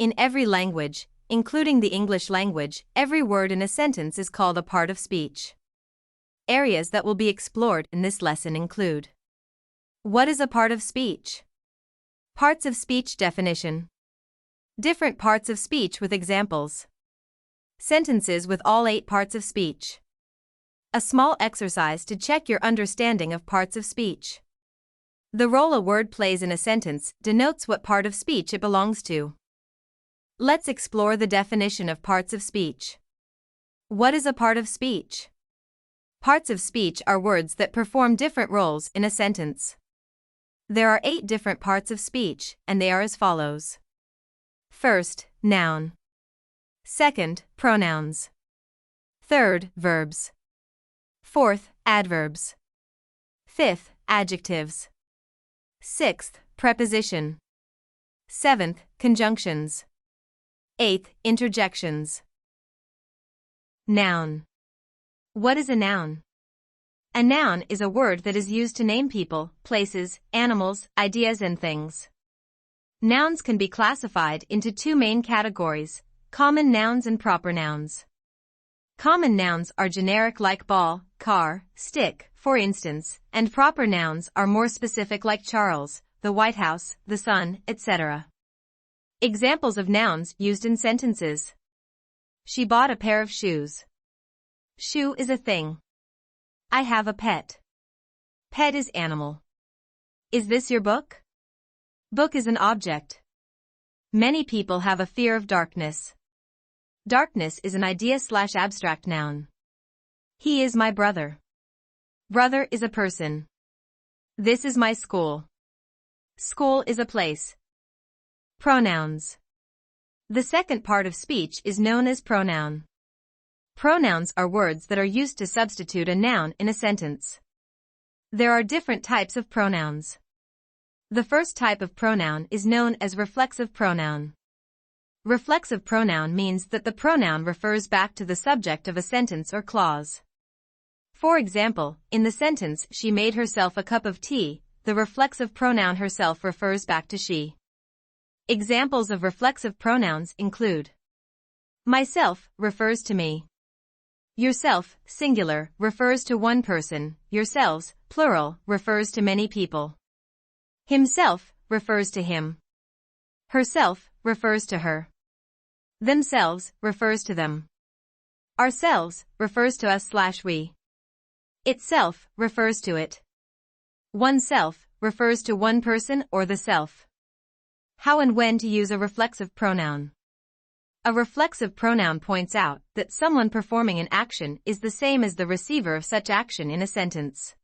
In every language, including the English language, every word in a sentence is called a part of speech. Areas that will be explored in this lesson include: what is a part of speech? Parts of speech definition. Different parts of speech with examples. Sentences with all 8 parts of speech. A small exercise to check your understanding of parts of speech. The role a word plays in a sentence denotes what part of speech it belongs to. Let's explore the definition of parts of speech. What is a part of speech? Parts of speech are words that perform different roles in a sentence. There are 8 different parts of speech, and they are as follows. First, noun. Second, pronouns. Third, verbs. Fourth, adverbs. Fifth, adjectives. Sixth, preposition. Seventh, conjunctions. Eighth, interjections. Noun. What is a noun? A noun is a word that is used to name people, places, animals, ideas, and things. Nouns can be classified into 2 main categories: common nouns and proper nouns. Common nouns are generic like ball, car, stick, for instance, and proper nouns are more specific like Charles, the White House, the sun, etc. Examples of nouns used in sentences. She bought a pair of shoes. Shoe is a thing. I have a pet. Pet is animal. Is this your book? Book is an object. Many people have a fear of darkness. Darkness is an idea/abstract noun. He is my brother. Brother is a person. This is my school. School is a place. Pronouns. The second part of speech is known as pronoun. Pronouns are words that are used to substitute a noun in a sentence. There are different types of pronouns. The first type of pronoun is known as reflexive pronoun. Reflexive pronoun means that the pronoun refers back to the subject of a sentence or clause. For example, in the sentence "she made herself a cup of tea," the reflexive pronoun herself refers back to she. Examples of reflexive pronouns include: myself refers to me. Yourself, singular, refers to one person. Yourselves, plural, refers to many people. Himself refers to him. Herself refers to her. Themselves refers to them. Ourselves refers to us/we. Itself refers to it. Oneself refers to one person or the self. How and when to use a reflexive pronoun. A reflexive pronoun points out that someone performing an action is the same as the receiver of such action in a sentence.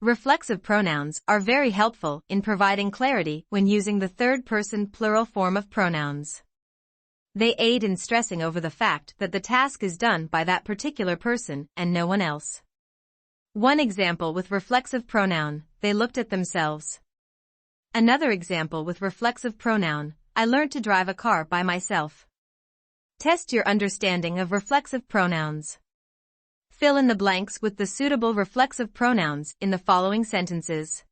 Reflexive pronouns are very helpful in providing clarity when using the third-person plural form of pronouns. They aid in stressing over the fact that the task is done by that particular person and no one else. One example with reflexive pronoun: they looked at themselves. Another example with reflexive pronoun: I learned to drive a car by myself. Test your understanding of reflexive pronouns. Fill in the blanks with the suitable reflexive pronouns in the following sentences.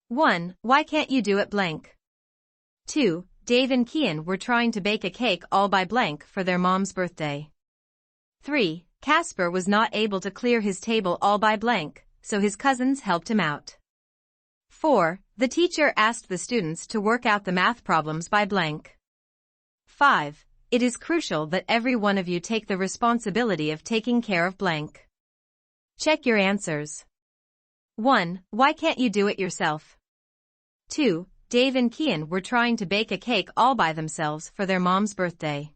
1. Why can't you do it blank? 2. Dave and Kian were trying to bake a cake all by blank for their mom's birthday. 3. Casper was not able to clear his table all by blank, so his cousins helped him out. 4. The teacher asked the students to work out the math problems by blank. 5. It is crucial that every one of you take the responsibility of taking care of blank. Check your answers. 1. Why can't you do it yourself? 2. Dave and Kian were trying to bake a cake all by themselves for their mom's birthday.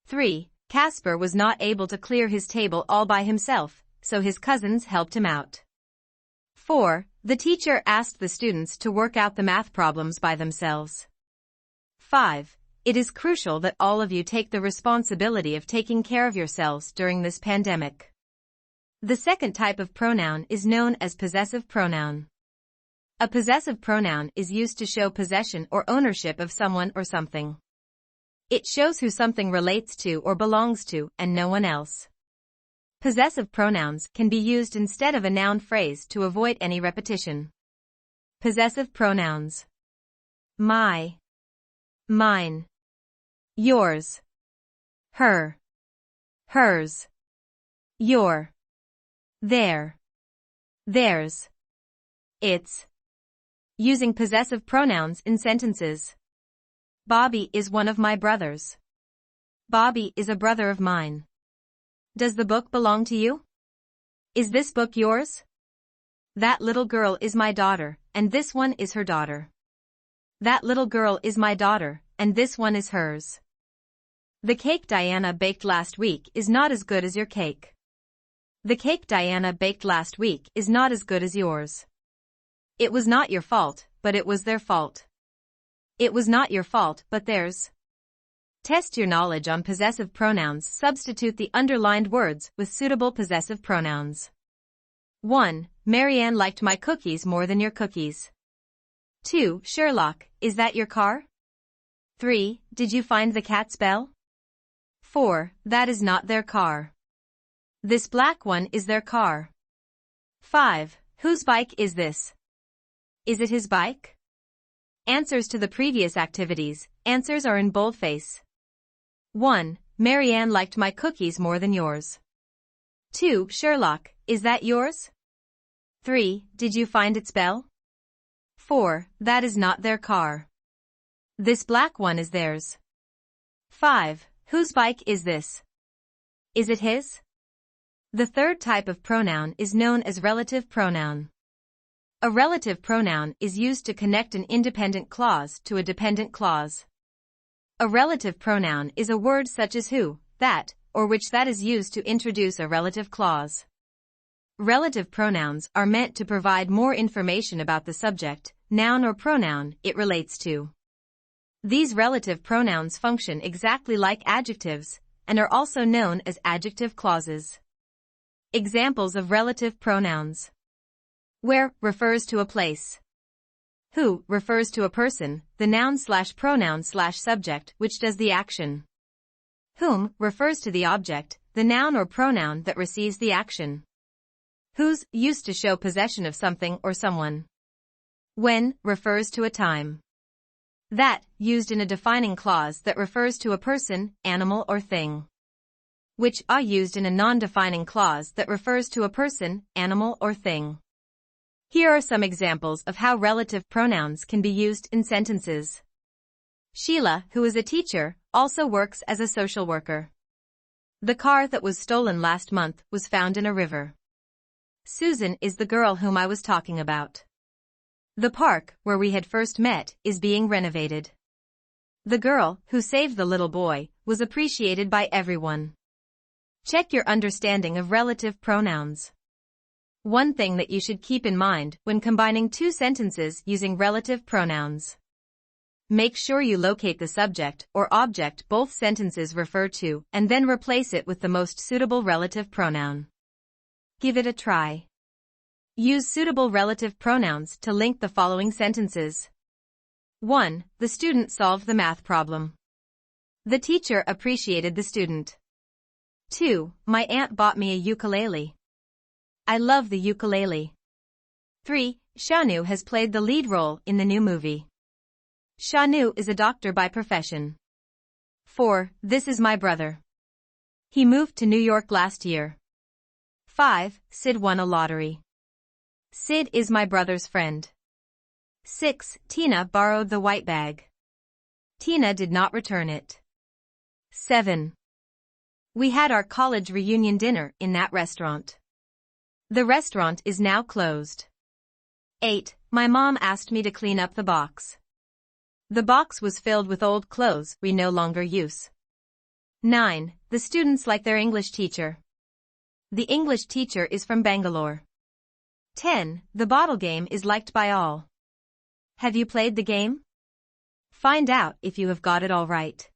3. Casper was not able to clear his table all by himself, so his cousins helped him out. 4. The teacher asked the students to work out the math problems by themselves. 5. It is crucial that all of you take the responsibility of taking care of yourselves during this pandemic. The second type of pronoun is known as possessive pronoun. A possessive pronoun is used to show possession or ownership of someone or something. It shows who something relates to or belongs to and no one else. Possessive pronouns can be used instead of a noun phrase to avoid any repetition. Possessive pronouns: my, mine, yours, her, hers, your, their, theirs, its. Using possessive pronouns in sentences. Bobby is one of my brothers. Bobby is a brother of mine. Does the book belong to you? Is this book yours? That little girl is my daughter, and this one is her daughter. That little girl is my daughter, and this one is hers. The cake Diana baked last week is not as good as your cake. The cake Diana baked last week is not as good as yours. It was not your fault, but it was their fault. It was not your fault, but theirs. Test your knowledge on possessive pronouns. Substitute the underlined words with suitable possessive pronouns. 1. Marianne liked my cookies more than your cookies. 2. Sherlock, is that your car? 3. Did you find the cat's bell? 4. That is not their car. This black one is their car. 5. Whose bike is this? Is it his bike? Answers to the previous activities. Answers are in boldface. 1. Marianne liked my cookies more than yours. 2. Sherlock, is that yours? 3. Did you find its bell? 4. That is not their car. This black one is theirs. 5. Whose bike is this? Is it his? The third type of pronoun is known as relative pronoun. A relative pronoun is used to connect an independent clause to a dependent clause. A relative pronoun is a word such as who, that, or which that is used to introduce a relative clause. Relative pronouns are meant to provide more information about the subject, noun or pronoun it relates to. These relative pronouns function exactly like adjectives, and are also known as adjective clauses. Examples of relative pronouns. Where refers to a place. Who refers to a person, the noun/pronoun/subject which does the action. Whom refers to the object, the noun or pronoun that receives the action. Whose used to show possession of something or someone. When refers to a time. That used in a defining clause that refers to a person, animal or thing. Which are used in a non-defining clause that refers to a person, animal or thing. Here are some examples of how relative pronouns can be used in sentences. Sheila, who is a teacher, also works as a social worker. The car that was stolen last month was found in a river. Susan is the girl whom I was talking about. The park, where we had first met, is being renovated. The girl, who saved the little boy, was appreciated by everyone. Check your understanding of relative pronouns. One thing that you should keep in mind when combining two sentences using relative pronouns. Make sure you locate the subject or object both sentences refer to and then replace it with the most suitable relative pronoun. Give it a try. Use suitable relative pronouns to link the following sentences. 1. The student solved the math problem. The teacher appreciated the student. 2. My aunt bought me a ukulele. I love the ukulele. 3. Shanu has played the lead role in the new movie. Shanu is a doctor by profession. 4. This is my brother. He moved to New York last year. 5. Sid won a lottery. Sid is my brother's friend. 6. Tina borrowed the white bag. Tina did not return it. 7. We had our college reunion dinner in that restaurant. The restaurant is now closed. 8. My mom asked me to clean up the box. The box was filled with old clothes we no longer use. 9. The students like their English teacher. The English teacher is from Bangalore. 10. The bottle game is liked by all. Have you played the game? Find out if you have got it all right.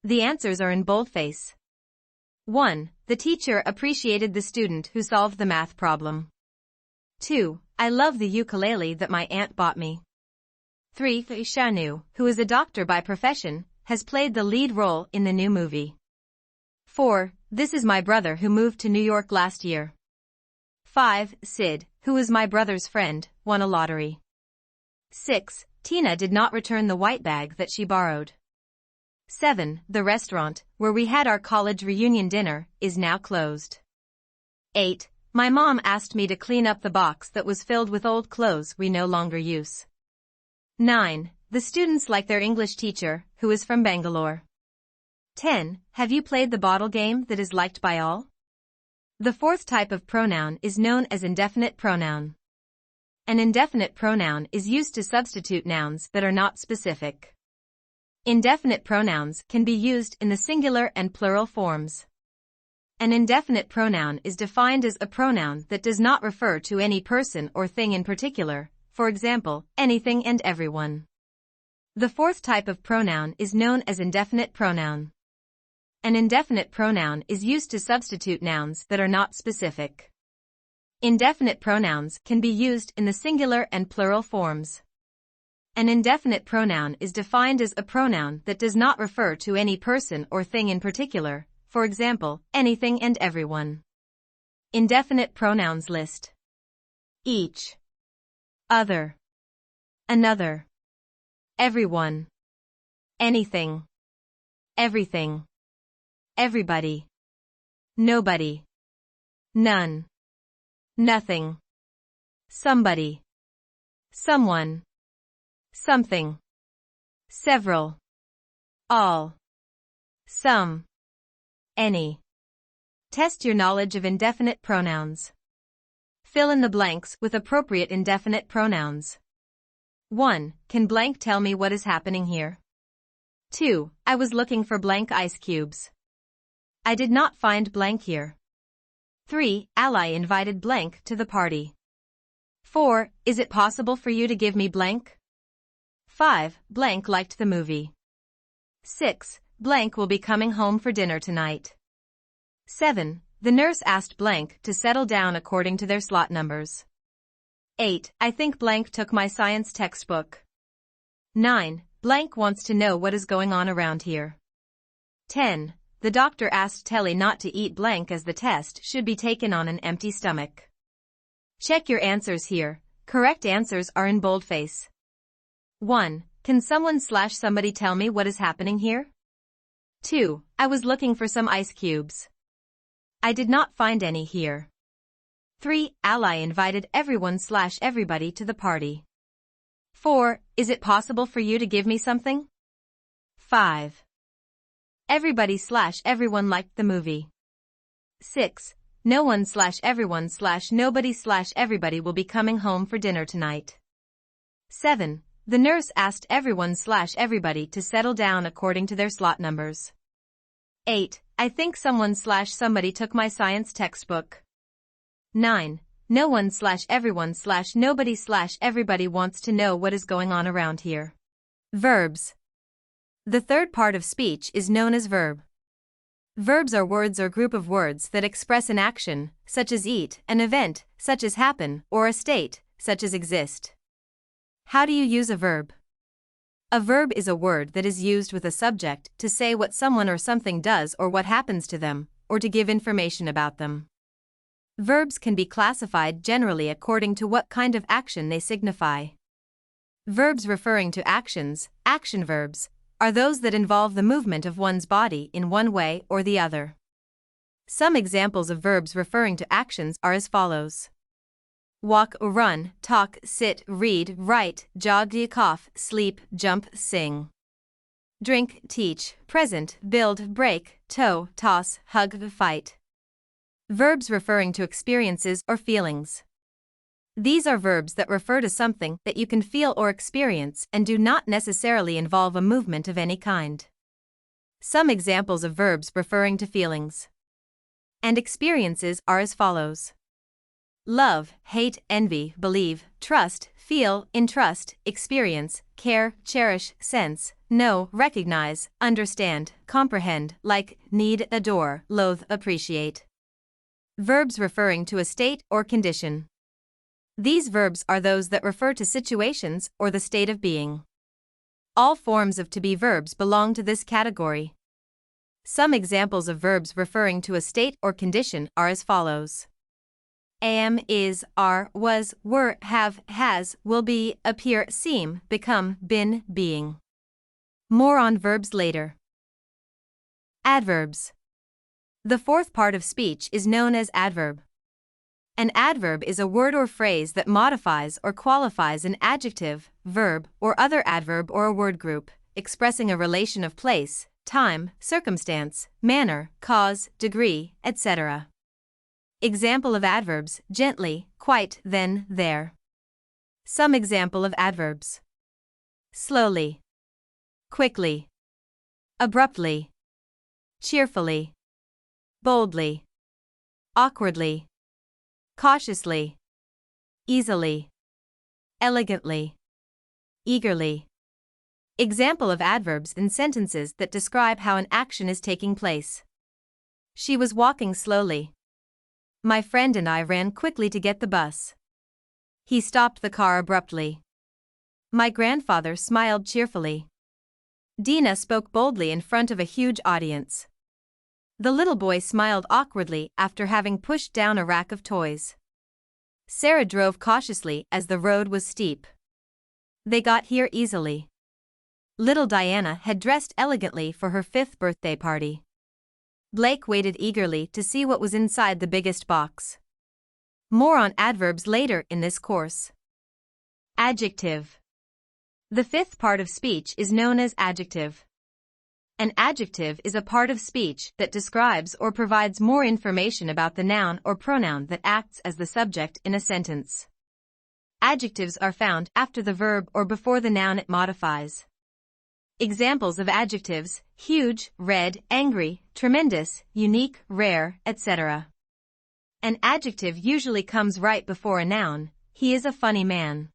The answers are in boldface. 1. The teacher appreciated the student who solved the math problem. 2. I love the ukulele that my aunt bought me. 3. Shanu, who is a doctor by profession, has played the lead role in the new movie. 4. This is my brother who moved to New York last year. 5. Sid, who is my brother's friend, won a lottery. 6. Tina did not return the white bag that she borrowed. 7. The restaurant, where we had our college reunion dinner, is now closed. 8. My mom asked me to clean up the box that was filled with old clothes we no longer use. 9. The students like their English teacher, who is from Bangalore. 10. Have you played the bottle game that is liked by all? The fourth type of pronoun is known as indefinite pronoun. An indefinite pronoun is used to substitute nouns that are not specific. Indefinite pronouns can be used in the singular and plural forms. An indefinite pronoun is defined as a pronoun that does not refer to any person or thing in particular, for example, anything and everyone. The fourth type of pronoun is known as indefinite pronoun. An indefinite pronoun is used to substitute nouns that are not specific. Indefinite pronouns can be used in the singular and plural forms. An indefinite pronoun is defined as a pronoun that does not refer to any person or thing in particular, for example, anything and everyone. Indefinite pronouns list: each, other, another, everyone, anything, everything, everybody, nobody, none, nothing, somebody, someone, something, several, all, some, any. Test your knowledge of indefinite pronouns. Fill in the blanks with appropriate indefinite pronouns. 1. Can blank tell me what is happening here? 2. I was looking for blank ice cubes. I did not find blank here. 3. Ally invited blank to the party. 4. Is it possible for you to give me blank? 5. Blank liked the movie. 6. Blank will be coming home for dinner tonight. 7. The nurse asked blank to settle down according to their slot numbers. 8. I think blank took my science textbook. 9. Blank wants to know what is going on around here. 10. The doctor asked Telly not to eat blank as the test should be taken on an empty stomach. Check your answers here. Correct answers are in boldface. 1. Can someone/somebody tell me what is happening here? 2. I was looking for some ice cubes. I did not find any here. 3. Ally invited everyone/everybody to the party. 4. Is it possible for you to give me something? 5. Everybody/everyone liked the movie. 6. No one/everyone/nobody/everybody will be coming home for dinner tonight. 7. The nurse asked everyone/everybody to settle down according to their slot numbers. 8. I think someone/somebody took my science textbook. 9. No one/everyone/nobody/everybody wants to know what is going on around here. Verbs. The third part of speech is known as verb. Verbs are words or group of words that express an action, such as eat, an event, such as happen, or a state, such as exist. How do you use a verb? A verb is a word that is used with a subject to say what someone or something does or what happens to them, or to give information about them. Verbs can be classified generally according to what kind of action they signify. Verbs referring to actions, action verbs, are those that involve the movement of one's body in one way or the other. Some examples of verbs referring to actions are as follows: walk, run, talk, sit, read, write, jog, cough, sleep, jump, sing. Drink, teach, present, build, break, tow, toss, hug, fight. Verbs referring to experiences or feelings. These are verbs that refer to something that you can feel or experience and do not necessarily involve a movement of any kind. Some examples of verbs referring to feelings and experiences are as follows: love, hate, envy, believe, trust, feel, entrust, experience, care, cherish, sense, know, recognize, understand, comprehend, like, need, adore, loathe, appreciate. Verbs referring to a state or condition. These verbs are those that refer to situations or the state of being. All forms of to be verbs belong to this category. Some examples of verbs referring to a state or condition are as follows: am, is, are, was, were, have, has, will be, appear, seem, become, been, being. More on verbs later. Adverbs. The fourth part of speech is known as adverb. An adverb is a word or phrase that modifies or qualifies an adjective, verb, or other adverb or a word group, expressing a relation of place, time, circumstance, manner, cause, degree, etc. Example of adverbs: gently, quite, then, there. Some example of adverbs: slowly, quickly, abruptly, cheerfully, boldly, awkwardly, cautiously, easily, elegantly, eagerly. Example of adverbs in sentences that describe how an action is taking place. She was walking slowly. My friend and I ran quickly to get the bus. He stopped the car abruptly. My grandfather smiled cheerfully. Dina spoke boldly in front of a huge audience. The little boy smiled awkwardly after having pushed down a rack of toys. Sarah drove cautiously as the road was steep. They got here easily. Little Diana had dressed elegantly for her 5th birthday party. Blake waited eagerly to see what was inside the biggest box. More on adverbs later in this course. Adjective. The 5th part of speech is known as adjective. An adjective is a part of speech that describes or provides more information about the noun or pronoun that acts as the subject in a sentence. Adjectives are found after the verb or before the noun it modifies. Examples of adjectives: huge, red, angry, tremendous, unique, rare, etc. An adjective usually comes right before a noun: he is a funny man.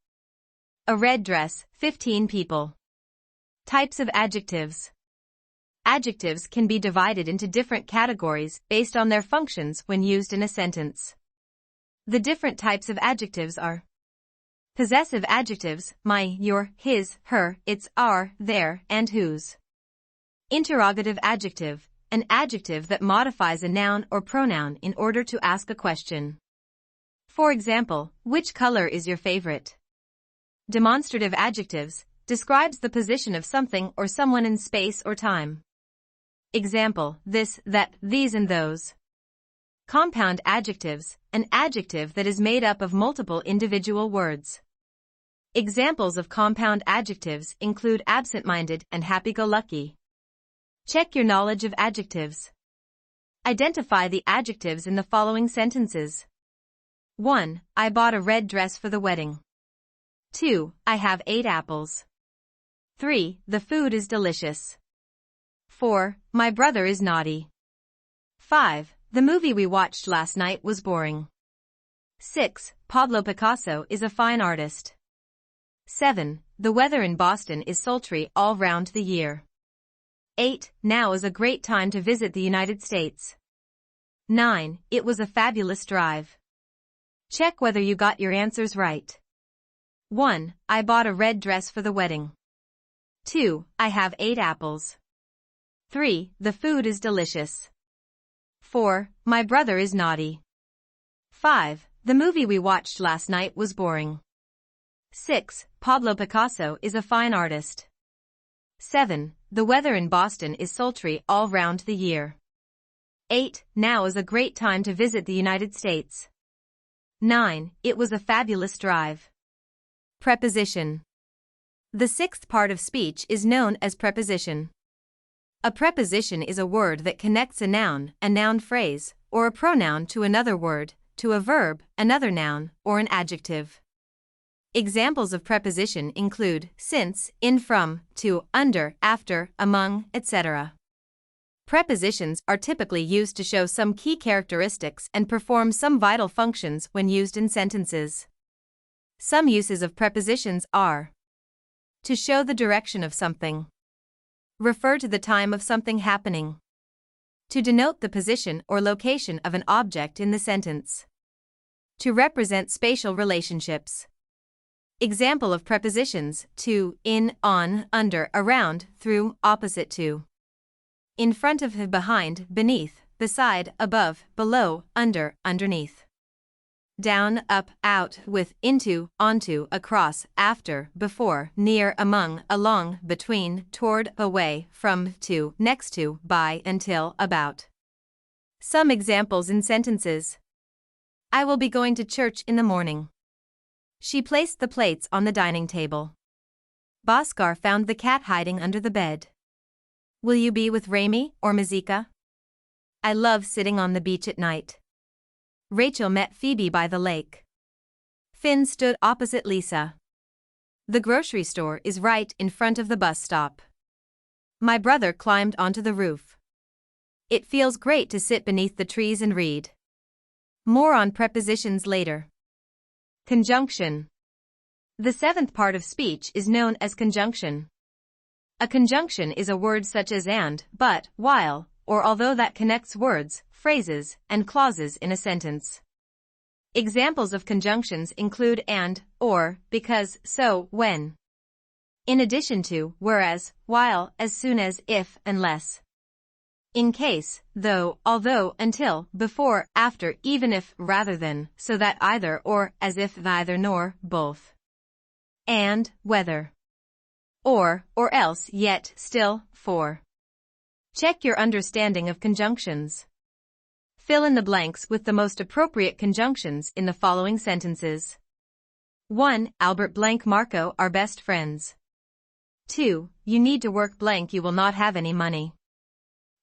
A red dress, 15 people. Types of adjectives. Adjectives can be divided into different categories based on their functions when used in a sentence. The different types of adjectives are: possessive adjectives: my, your, his, her, its, our, their, and whose. Interrogative adjective: an adjective that modifies a noun or pronoun in order to ask a question. For example, which color is your favorite? Demonstrative adjectives: describes the position of something or someone in space or time. Example: this, that, these and those. Compound adjectives: an adjective that is made up of multiple individual words. Examples of compound adjectives include absent-minded and happy-go-lucky. Check your knowledge of adjectives. Identify the adjectives in the following sentences. 1. I bought a red dress for the wedding. 2. I have 8 apples. 3. The food is delicious. 4. My brother is naughty. 5. The movie we watched last night was boring. 6. Pablo Picasso is a fine artist. 7. The weather in Boston is sultry all round the year. 8. Now is a great time to visit the United States. 9. It was a fabulous drive. Check whether you got your answers right. 1. I bought a red dress for the wedding. 2. I have 8 apples. 3. The food is delicious. 4. My brother is naughty. 5. The movie we watched last night was boring. 6. Pablo Picasso is a fine artist. 7. The weather in Boston is sultry all round the year. 8. Now is a great time to visit the United States. 9. It was a fabulous drive. Preposition. The 6th part of speech is known as preposition. A preposition is a word that connects a noun phrase, or a pronoun to another word, to a verb, another noun, or an adjective. Examples of preposition include since, in, from, to, under, after, among, etc. Prepositions are typically used to show some key characteristics and perform some vital functions when used in sentences. Some uses of prepositions are: to show the direction of something, refer to the time of something happening, to denote the position or location of an object in the sentence, to represent spatial relationships. Example of prepositions: to, in, on, under, around, through, opposite to. In front of, behind, beneath, beside, above, below, under, underneath. down, up, out, with, into, onto, across, after, before, near, among, along, between, toward, away, from, to, next to, by, until, about. Some examples in sentences. I will be going to church in the morning. She placed the plates on the dining table. Bhaskar found the cat hiding under the bed. Will you be with Rami or Mazika? I love sitting on the beach at night. Rachel met Phoebe by the lake. Finn stood opposite Lisa. The grocery store is right in front of the bus stop. My brother climbed onto the roof. It feels great to sit beneath the trees and read. More on prepositions later. Conjunction. The seventh part of speech is known as conjunction. A conjunction is a word such as and, but, while, or although that connects words, phrases, and clauses in a sentence. Examples of conjunctions include and, or, because, so, when. In addition to, whereas, while, as soon as, if, unless. In case, though, although, until, before, after, even if, rather than, so that either or, as if neither nor, both. And, whether. Or else, yet, still, for. Check your understanding of conjunctions. Fill in the blanks with the most appropriate conjunctions in the following sentences. 1. Albert blank Marco are best friends. 2. You need to work blank you will not have any money.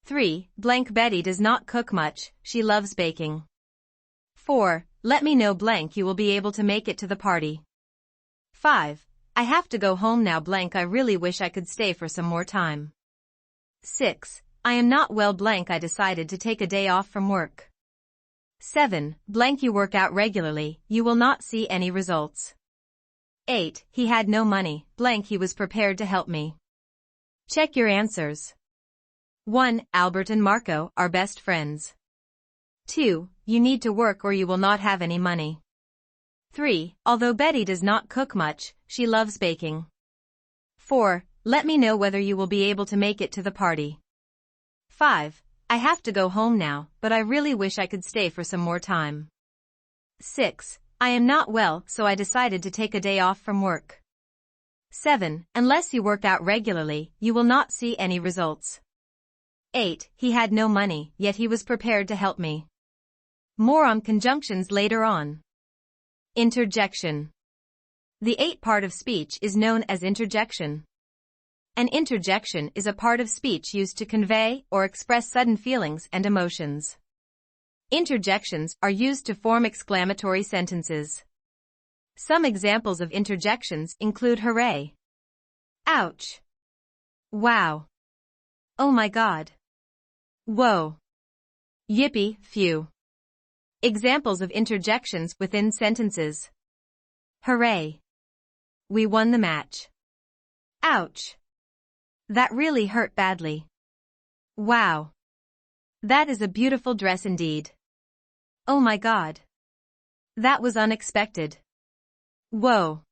3. Blank Betty does not cook much, she loves baking. 4. Let me know blank you will be able to make it to the party. 5. I have to go home now blank I really wish I could stay for some more time. 6. I am not well blank I decided to take a day off from work. 7. Blank you work out regularly, you will not see any results. 8. He had no money, blank he was prepared to help me. Check your answers. 1. Albert and Marco are best friends. 2. You need to work or you will not have any money. 3. Although Betty does not cook much, she loves baking. 4. Let me know whether you will be able to make it to the party. 5. I have to go home now, but I really wish I could stay for some more time. 6. I am not well, so I decided to take a day off from work. 7. Unless you work out regularly, you will not see any results. 8. He had no money, yet he was prepared to help me. More on conjunctions later on. Interjection. The 8th part of speech is known as interjection. An interjection is a part of speech used to convey or express sudden feelings and emotions. Interjections are used to form exclamatory sentences. Some examples of interjections include hooray, ouch, wow, oh my god, whoa, yippee, phew. Examples of interjections within sentences. Hooray, we won the match. Ouch, that really hurt badly. Wow, that is a beautiful dress indeed. Oh my god, that was unexpected. Whoa,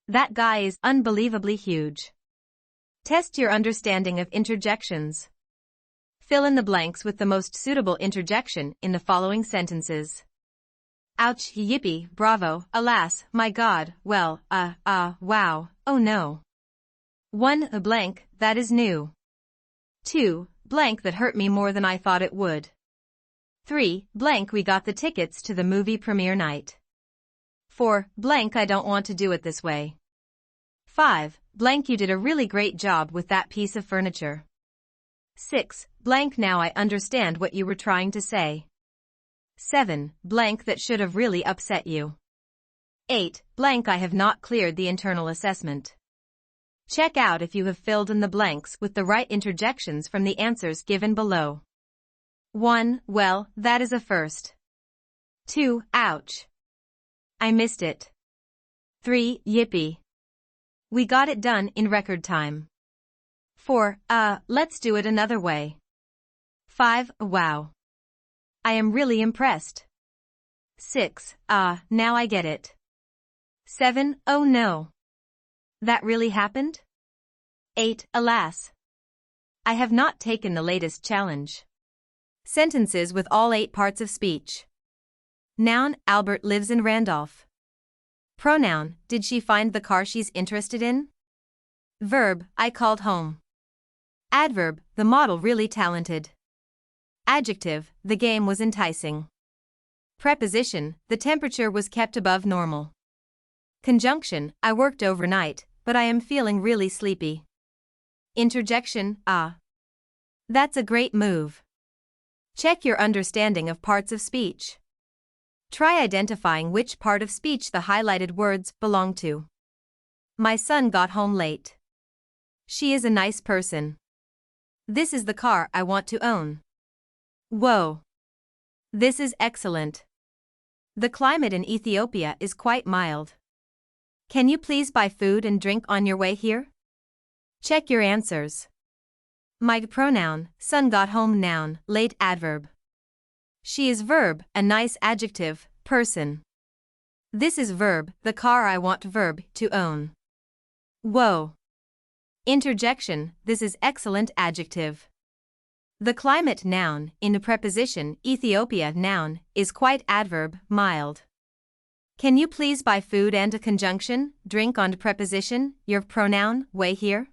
that guy is unbelievably huge. Test your understanding of interjections. Fill in the blanks with the most suitable interjection in the following sentences. Ouch, yippee, bravo, alas, my god, well, wow, oh no. 1. A blank, that is new. 2. Blank that hurt me more than I thought it would. 3. Blank we got the tickets to the movie premiere night. 4. Blank I don't want to do it this way. 5. Blank you did a really great job with that piece of furniture. 6. Blank now I understand what you were trying to say. 7. Blank that should have really upset you. 8. Blank I have not cleared the internal assessment. Check out if you have filled in the blanks with the right interjections from the answers given below. 1. Well, that is a first. 2. Ouch, I missed it. 3. Yippee, we got it done in record time. 4. Let's do it another way. 5. Wow, I am really impressed. 6. Now I get it. 7. Oh no, that really happened? 8. Alas, I have not taken the latest challenge. Sentences with all 8 parts of speech. Noun, Albert lives in Randolph. Pronoun, did she find the car she's interested in? Verb, I called home. Adverb, the model really talented. Adjective, the game was enticing. Preposition, the temperature was kept above normal. Conjunction, I worked overnight, but I am feeling really sleepy. Interjection, ah. That's a great move. Check your understanding of parts of speech. Try identifying which part of speech the highlighted words belong to. My son got home late. She is a nice person. This is the car I want to own. Whoa. This is excellent. The climate in Ethiopia is quite mild. Can you please buy food and drink on your way here? Check your answers. My pronoun, son got home noun, late adverb. She is verb, a nice adjective, person. This is verb, the car I want verb, to own. Whoa. Interjection, this is excellent adjective. The climate noun, in the preposition, Ethiopia noun, is quite adverb, mild. Can you please buy food and a conjunction, drink on preposition, your pronoun, way here?